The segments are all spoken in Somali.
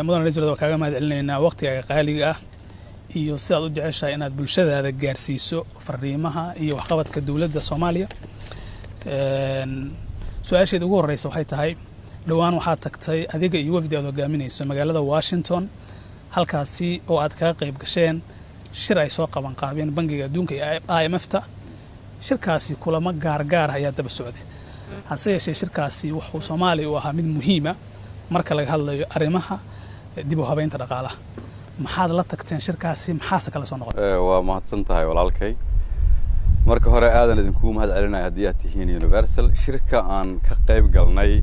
mudan rajul kaaga mahad celinayna waqtiga qaaliga ah iyo sidaad u jeceshahay inaad bulshadaada gaarsiiso fariimaha iyo waxqabadka dawladda Soomaaliya su'aasheeda ugu horeysa waxay tahay dhawaan waxaad tagtay adiga iyo wafdi aad hogaaminayso magaalada Washington halkaasi oo aad kaga qayb gasheen shir ay soo qaban qaabeen bangiga adduunka iyo IMF-ta shirkaasi kulamo gaar ayaa daba socday hase yeeshee shirkaasi wuxuu Soomaaliya u ahaa mid muhiim ah marka laga hadlayo arrimaha dib u habeynta dhaqaalaha maxaad la tagteen shirkaasi maxaa kala soo noqday waa mahadsan tahay walaalkay marka hore aadan idinku mahad celinay haddii aad tihiin Universal shirka aan ka qayb galnay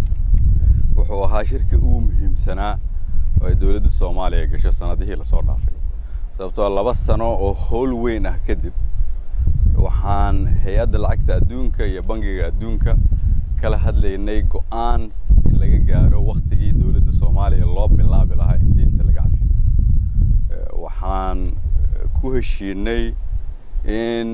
wuxuu ahaa shirkii ugu muhiimsanaa oo dawladda Soomaaliya gashay sanadihii la soo dhaafay sababtoo 2 sano oo howl weyn ah kadib waxaan hay'adda lacagta adduunka iyo bangiga adduunka kala hadlaynay go'aan in laga gaaro waqtigii dawladda Soomaaliya loo bilaabi lahaa in deynta laga cafiyo waxaan ku heshiinay in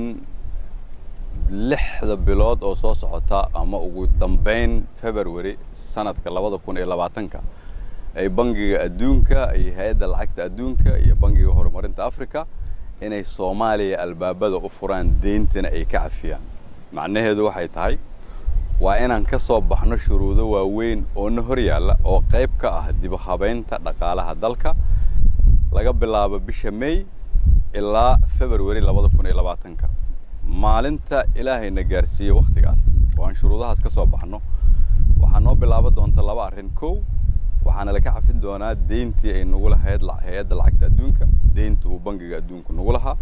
6 bilood oo soo socota ama ugu dambeyn February sanadka 2020 ay bangiga adduunka iyo hay'adda lacagta adduunka iyo bangiga horumarinta Afrika inay Soomaaliya albaabada u furaan deyntina ay ka cafiyaan macnaheedu waxay tahay waa inaan ka soo baxno shuruudo waaweyn oo hor yaala oo qayb ka ah dib u habeynta dhaqaalaha dalka laga bilaabo bisha May ilaa February 2020 maalinta Ilaahayna gaarsiiyay waqtigaas oo aan shuruudahaas ka soo baxno waxaan noo bilaabo doonta 2 arrin waxaana la ka cafin doonaa deyntii ay nagu lahayd hay'adda lacagta adduunka deynta uu bangiga adduunku nagu lahaa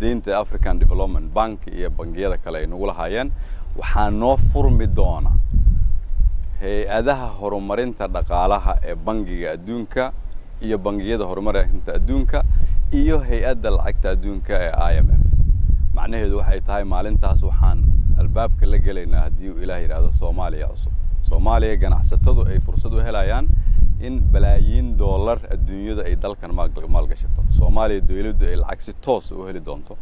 deynta African Development Bank iyo bangiyada kale ay nagu lahaayeen waxaan noo furmi doona hay'adaha horumarinta dhaqaalaha ee bangiga adduunka iyo bangiyada horumarinta adduunka iyo hay'adda lacagta adduunka ee IMF macnaheedu waxay tahay maalintaas waxaan albaabka la gelaynaa haddii uu Ilaahay yiraahdo Soomaaliya cusub Soomaaliya ganacsatadu ay fursad u helayaan in balaayiin dollar adduunyada ay dalkan maal gashato Soomaaliya dawladdu ay lacag si toos u heli doonto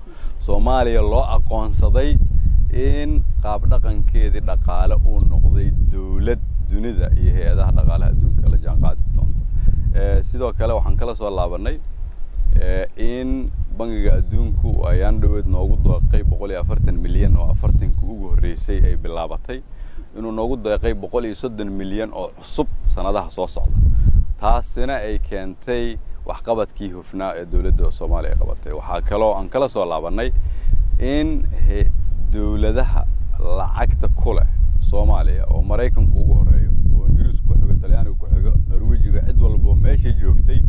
Soomaaliya loo aqoonsaday in qaab dhaqankeedii dhaqaale uu noqday dawlad dunida iyo hay'adaha dhaqaalaha adduunka la jaan qaadi doonto sidoo kale waxaan kala soo laabanay in bangiga adduunku ayaan dhaweed noogu deeqay 140 milyan oo 40 ugu horeysay ay bilaabatay inuu noogu deeqay 130 milyan oo cusub sanadaha soo socda taasina ay keentay waxqabadkii hufnaa ee dawladda Soomaaliya qabatay waxa kale oo aan kala soo laabanay in dawladaha lacagta kule Soomaaliya oo Mareykanku ugu horeeyo oo Ingiriisku ku xigo Talyaanigu ku xigo Norwegiga cid walba meesha joogtay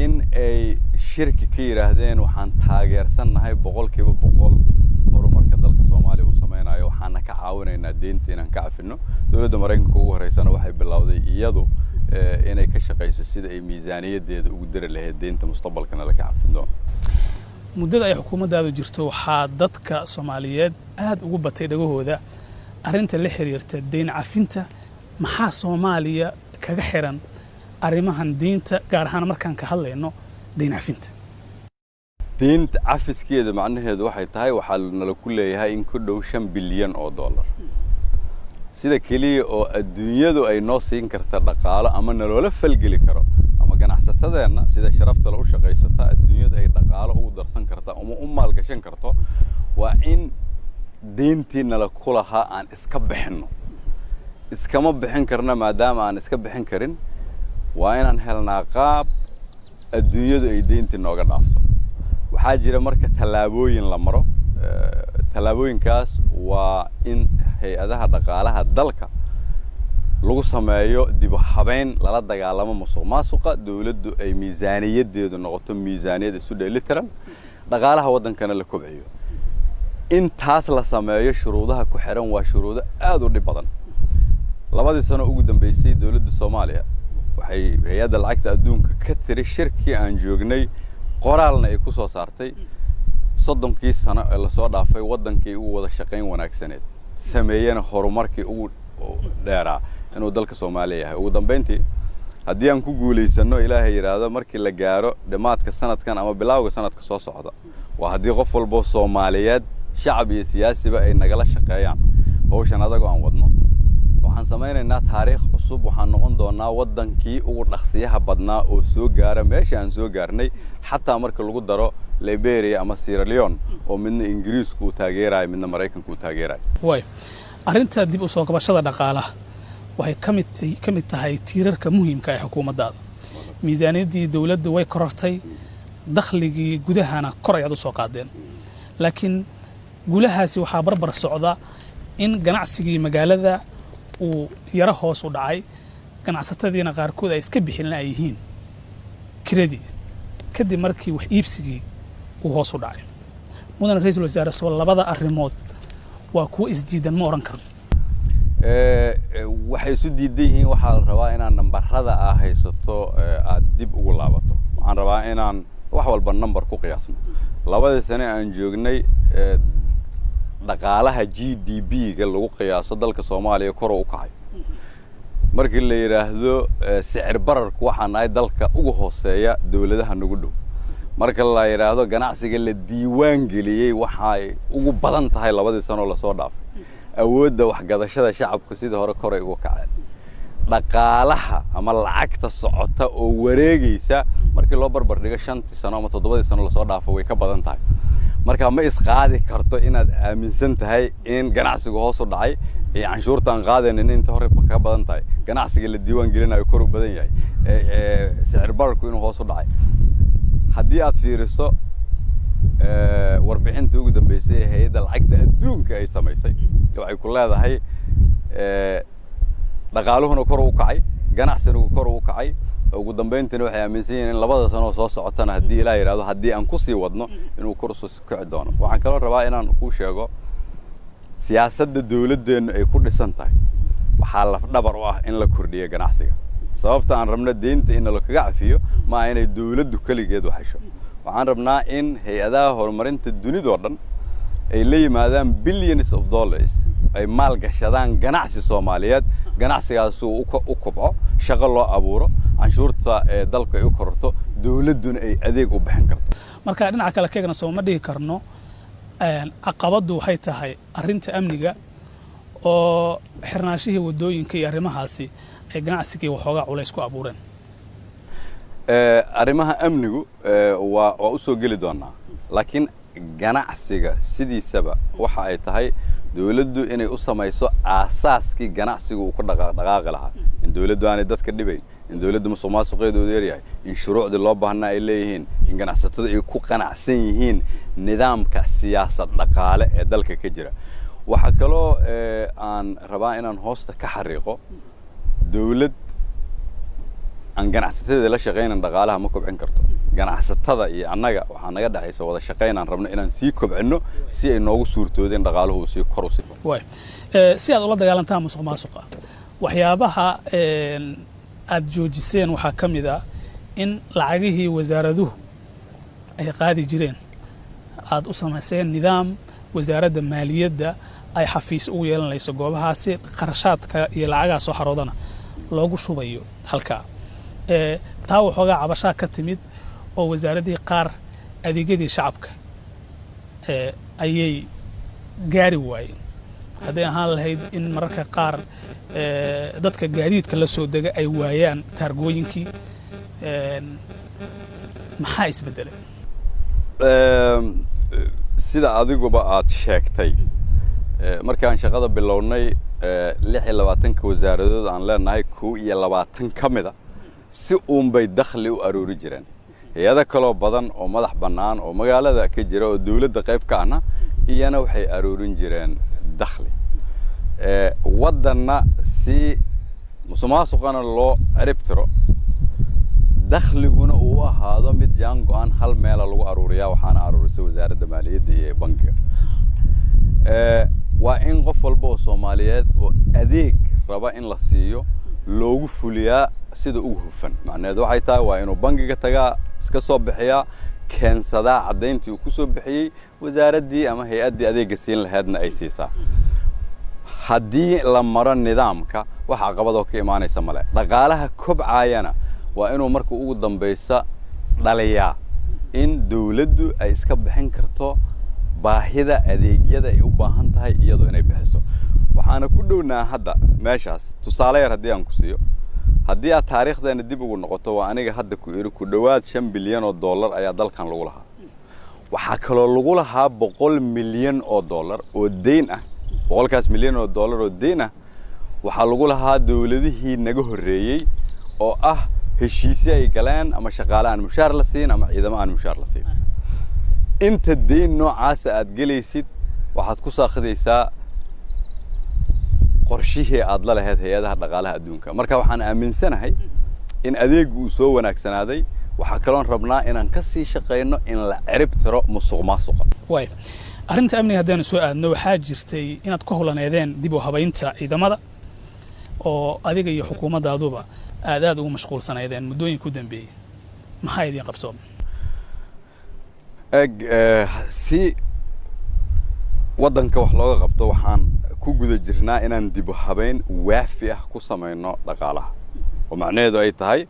in ay shirki ka yiraahdeen waxaan taageersanahay 100% horumarka dalka Soomaaliya uu sameeynayo waxaan ka caawinaynaa deynta inaan ka cafino dawladda Mareykanka ugu horeysana waxay bilowday iyadu inay ka shaqeyso sida ay miisaaniyadeeda ugu dari lahayd deynta mustaqbalkana la ka cafin doono muddada ay xukuumaddaadu jirto waxaa dadka Soomaaliyeed aad ugu batay dhagahooda arrinta la xiriirta deyn cafinta maxaa Soomaaliya kaga xiran arrimahan deynta gaar ahaan markaan ka hadlayno deyn cafinta deynta cafiskeeda macnaheedu waxay tahay waxa nala ku leeyahay in ku dhow 5 bilyan oo dollar sida kaliya oo adduunyadu ay noo siin karta dhaqaale ama naloola falgeli karo ama ganacsatadeena sida sharafta la u shaqeysata adduunyada ay dhaqaale ugu darsan karta ama u maal gashan karto waa in deyntii nala ku lahaa aan iska bixino iskama bixin karna maadaama aan iska bixin karin waa inaan helnaa qaab adduunyadu ay deyntii nooga dhaafto waxaa jira marka talaabooyin la maro talaabooyinkaas waa in hay'adaha dhaqaalaha dalka lagu sameeyo dib u habeyn lala dagaalamo musuqmaasuqa dawladdu ay miisaaniyadeedu noqoto miisaaniyad isu dheelitiran dhaqaalaha wadankana la kobciyo intaas la sameeyo shuruudaha ku xiran waa shuruudo aad u dhib badan 2 sano ugu dambeysay dawladda Soomaaliya waxay hay'adda lacagta adduunka ka tiri shirkii aan joognay qoraalna ay ku soo saartay 30 sano ee la soo dhaafay wadankii uu wada shaqeyn wanaagsaneed sameeyeen horumarkii ugu dheeraa inuu dalka Soomaaliya yahay ugu dambeyntii haddii aan ku guuleysano Ilaahay yiraahdo markii la gaaro dhamaadka sanadkan ama bilowga sanadka soo socda waa haddii qof walba Soomaaliyeed shacab iyo siyaasiba ay nagala shaqeeyaan hawshan adagoo aan wadno waxaan samaynaynaa taariikh cusub waxaan noqon doonaa wadankii ugu dhaqsiyaha badnaa oo soo gaara meesha aan soo gaarnay xataa marka lagu daro Liberia ama Sierra Leone oo midna Ingiriisku uu taageerayo midna Mareykanku uu taageerayo way arinta dib u soo kabashada dhaqaalaha waxay kamid tahay tiirarka muhiimka ah xukuumadda miisaaniyadii dawladdu way korortay dakhligii gudahana kor ay u soo qaadeen laakiin gulahaasi waxa barbar socda in ganacsigii magaalada uu yara hoos u dhacay ganacsatadiina qaarkood ay iska bixin la yihiin kiradii kadib markii wax iibsigii uu hoos u dhacay mudan ra'iisul wasaare soo labada arrimood waa kuwa isdiidan ma oran karno waxay isu diidan yihiin waxa la rabaa inaan nambarada haysato aad dib ugu laabato waxaan rabaa inaan wax walba number ku qiyaasno labada sano aan joognay dhaqaalaha GDP-ga lagu qiyaaso dalka Soomaaliya kor u kacay markii la yiraahdo sicir bararku waxaan ay dalka ugu hooseeya dawladaha nagu dhow marka la yiraahdo ganacsiga la diiwaan geliyay waxay ugu badan tahay labadii sano la soo dhaafay awoodda wax gadashada shacabku sidii hore kor ugu kacay dhaqaalaha ama lacagta socota oo wareegaysa markii loo barbar dhigo 5 sano ama 7 sano la soo dhaafay way ka badan tahay marka ma isqaadi karto inaad aaminsan tahay in ganacsigu hoos u dhacay ee canshuurtan qaadeen inta hore ka badan tahay ganacsiga la diiwaan gelinayo kor u badan yahay sicir bararku inuu hoos u dhacay haddii aad fiiriso warbixintii ugu dambeysay ee hay'adda lacagta adduunka ay samaysay waxay ku leedahay dhaqaaluhuna kor u kacay ganacsigu kor u kacay ugu dambeyntiina waxay aaminsan yihiin in labada sano soo socotana haddii ilaa yiraahdo haddii aan ku sii wadno inuu kor u kici doono waxaan kaloo rabaa inaan ku sheego siyaasadda dawladdeenu ay ku dhisan tahay waxaa laf dhabar u ah in la kordhiyo ganacsiga sababta aan rabno deynta in la kaga cafiyo ma inay dawladdu kaligeed waxasho waxaan rabnaa in hay'adaha horumarinta dunida oo dhan ay la yimaadaan billions of dollars ay maal gashadaan ganacsi Soomaaliyeed ganacsigaas uu u kobco shaqo loo abuuro canshuurta dalka ay u kororto dawladuna ay adeeg u bixin karto marka dhinaca kale keegna soo ma dhigi karno caqabadu waxay tahay arinta amniga oo xirnaashihii wadooyinka iyo arrimahaasi ay ganacsiga waxoogaa culays ku abuureen arrimaha amnigu waa u soo gali doonaa laakiin ganacsiga sidiisaba waxa ay tahay dawladdu inay u samayso aasaaskii ganacsiga uu ka dhaqaaqi lahaa in dawladdu aanay dadka dhibayn in dawladdu musuqmaasuqeedu yahay in shuruucda loo baahnaa ay leeyihiin in ganacsatada ay ku qanacsan yihiin nidaamka siyaasad dhaqaale ee dalka ka jira waxa kaloo aan rabaa inaan hoosta ka xariiqo dawlad aan ganacsatada la shaqeynaan dhaqaalaha ma kobcin karto ganacsatada iyo annaga waxa naga dhaxaysa wada shaqeynaan rabno inaan sii kobcino si ay noogu suurtoodeen dhaqaaluhu sii kor u sii way si aad ula dagaalantaan musuqmaasuqa waxyaabaha aad joojiseen waxa kamid ah in lacagihii wasaaraduhu ay qaadi jireen aad u samayseen nidaam wasaaradda maaliyadda ay xafiis ugu yeelanayso goobahaasi qarashaadka iyo lacagaha soo xaroodana loogu shubayo halka taa waxoogaa cabashaa ka timid oo wasaaradii qaar adeegyadii shacabka ayay gaari waayeen hadday ahaan lahayd in mararka qaar dadka gaadiidka la soo dega ay waayaan taargooyinkii maxaa isbedelay sida adiguba aad sheegtay markaan shaqada bilownay 26 wasaaradood aan leenahay 21 kamida si uun bay dakhli u aroori jireen hay'ado kale badan oo madax bannaan oo magaalada ka jira oo dawladda qayb ka ah iyana waxay aroorin jireen dakhli wadanna si musuqmaasuqana loo ciribtiro dakhliguna uu ahaado mid jaan go'an hal meel lagu arooriyaa waxaana aroorisay wasaaradda maaliyadda iyo bankiga waa in qof walba oo Soomaaliyeed oo adeeg raba in la siiyo loogu fuliyaa sida ugu hufan macnaheedu waxay tahay waa inuu bankiga tagaa iska soo bixiyaa keensadaa cadayntii uu ku soo bixiyay wasaaraddii ama hay'addii adeegga siin lahaydna ay siisaa haddii la maro nidaamka waxa caqabado ka imaanaysa male dhaqaalaha kobcayana waa inuu marka ugu dambaysa dhaliyaa in dawladdu ay iska bixin karto baahida adeegyada ay u baahan tahay iyadoo inay bixiso waxaana ku dhownaa hadda meeshaas tusaale yar haddii aan ku siiyo haddii aad taariikhdeena dib ugu noqoto waa aniga hadda ku iri ku dhowaad 5 bilyan oo dollar ayaa dalkan lagu lahaa waxaa kaloo lagu lahaa 100 milyan oo dollar oo deyn ah 100 milyan oo dollar oo deyn ah waxaa lagu lahaa dawladihii naga horreeyay oo ah heshiisyo ay galeen ama shaqaale aan mushaar la siin ama ciidamo aan mushaar la siin inta deyn noocaas aad galaysid waxaad ku saaqadaysaa qorshihii aad la lahayd hay'adaha dhaqaalaha adduunka marka waxaan aaminsanahay in adeegu uu soo wanaagsanaaday waxa kale oo rabnaa inaan ka sii shaqeyno in la cirib tiro musuqmaasuqa way arrinta amniga haddaan soo aadno waxaa jirtay inaad ku holaneedeen dib u habaynta ciidamada oo adiga iyo xukuumadaaduba aad ugu mashquulsanaydeen muddooyin ku dambeeyay maxaa idin qabsoon si wadanka wax looga qabto waxaan ku guda jirnaa inaan dib u habayn waafi ah ku sameeyno dhaqaalaha oo macnaheedu ay tahay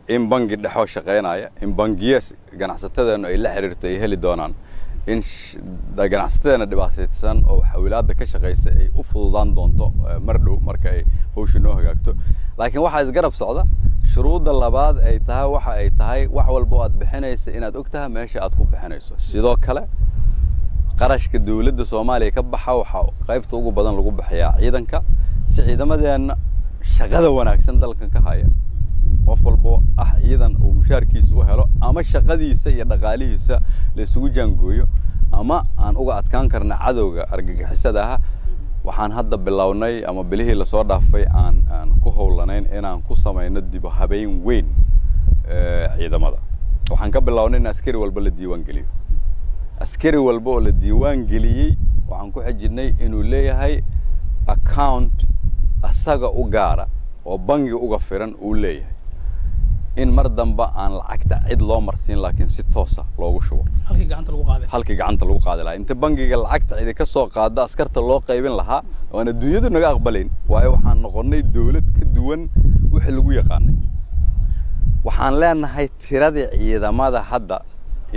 in bangi dhaxo shaqeynaya in bangiyees ganacsatada ay la xiriirtay heli doonaan in ganacsatada dhibaataysan oo xawilaadda ka shaqeysa ay u fududaan doonto mar dhow marka ay hawshu noo hagaagto laakiin waxa isgarab socda shuruudda labaad ay tahay wax walba aad bixinayso inaad ogtahay meesha aad ku bixinayso sidoo kale qarashka dawladda Soomaaliya ka baxa waxa qaybta ugu badan lagu bixiyaa ciidanka si ciidamadeena shaqada wanaagsan dalkan ka haya qof walba ciidan oo mushaarkiisa u helo ama shaqadiisa iyo dhaqaalihiisa la isugu jaangooyo ama aan uga adkaan karna cadawga argagixisada ah waxaan hadda bilownay ama bilihii la soo dhaafay aan ku howlanayn inaan ku sameeyno dib u habayn weyn ciidamada waxaan ka bilownay in askari walba la diiwaan geliyo askari walba oo la diiwaan geliyay waxaan ku xijinay inuu leeyahay account asaga u gaara oo bangi uga firan uu leeyahay in mar damba aan lacagta cid loo marsiin laakiin si toos ah loogu shubo halkii gacanta lagu qaaday la inta bangiga lacagta cid ka soo qaada askarta loo qaybin lahaa oo aan adduunyadu naga aqbalayn waayo waxaan noqonay dawlad ka duwan wixii lagu yaqaanay waxaan leenahay tiradii ciidamada hadda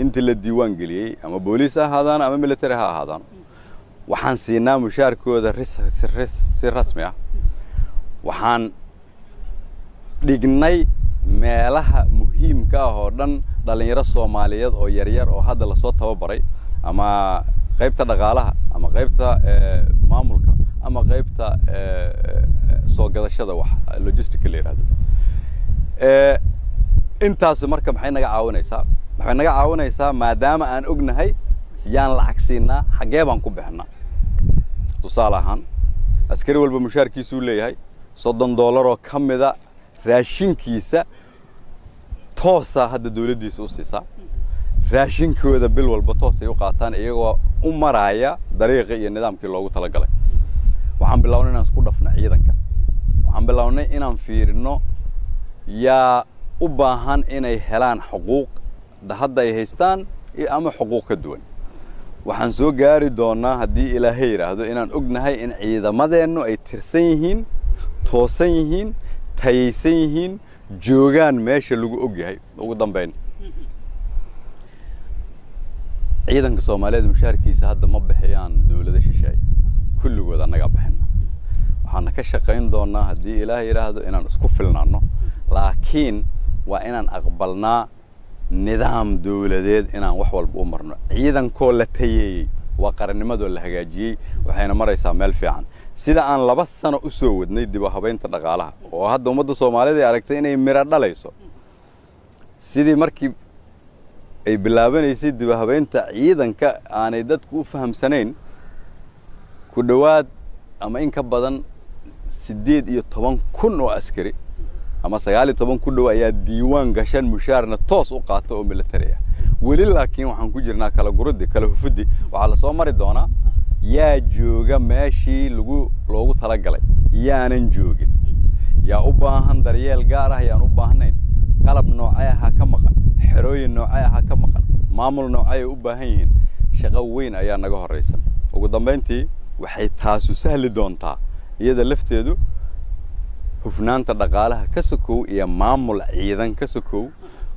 inta la diiwaan geliyay ama booliis ahaadaan ama military ha ahaadaan waxaan siinaa mushaarkooda si rasmi ah waxaan dhignay meelaha muhiimka ah oo dhan dhalinyaro Soomaaliyeed oo yar oo hadda la soo tababaray ama qaybta dhaqaalaha ama qaybta maamulka ama qaybta soo gadashada wax logistical yiraahdo intaas marka maxay naga caawinaysaa maadaama aan ognahay yaan lacag siinaa xagee baan ku bixinaa tusaale ahaan askari walba mushaarkiisu leeyahay $30 oo kamida raashinkiisa toosa hadda dawladdiisu u siisaa raashinkooda bil walba toos ay u qaataan iyagoo u maraya dariiqi iyo nidaamkii loogu talagalay waxaan bilownay inaan isku dhafno ciidanka waxaan bilownay inaan fiirino yaa u baahan inay helaan xuquuq hadda ay haystaan ama xuquuq ka duwan waxaan soo gaari doonaa haddii Ilaahay yiraahdo inaan ognahay in ciidamadeenu ay tirsan yihiin toosan yihiin tayaysan yihiin joogaan meesha lagu ogyahay ugu dambeyn ciidanka Soomaaliyeed mushaarkiisa hadda ma bixiyaan dawladda shisheeye kulligood anaga bixina waxaan ka shaqeyn doonaa haddii Ilaahay yiraahdo inaan isku filnaano laakiin waa inaan aqbalnaa nidaam dawladeed inaan wax walba u marno ciidankoo la tayeeyay waa qarannimada la hagaajiyay waxayna maraysaa meel fiican sida aan 2 sano u soo wadnay dib u habaynta dhaqaalaha oo hadda ummadda Soomaaliyeed ay aragtay inay mira dhalayso sidii markii ay bilaabaneysay dib u habaynta ciidanka aanay dadku u fahamsanayn ku dhawaad ama in ka badan 18,000 oo askari ama 19 ku dhaw ayaa diiwaan gashan mushaarna toos u qaata oo military ah wali laakiin waxaan ku jirnaa kala gurudi kala hufudi waxa la soo mari doonaa yaa jooga meeshii loogu talagalay yaanan joogin yaa u baahan daryeel gaar ah yaan u baahnayn qalab noocay ah ka maqan xerooyin noocay ah ka maqan maamul noocay u baahan yihiin shaqo weyn ayaa naga horeysa ugu dambeyntii waxay taasu sahli doontaa iyada lafteedu hufnaanta dhaqaalaha ka sokow iyo maamul ciidan ka sokow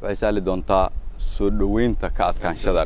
waxay sahli doontaa soo dhaweynta ka adkaanshada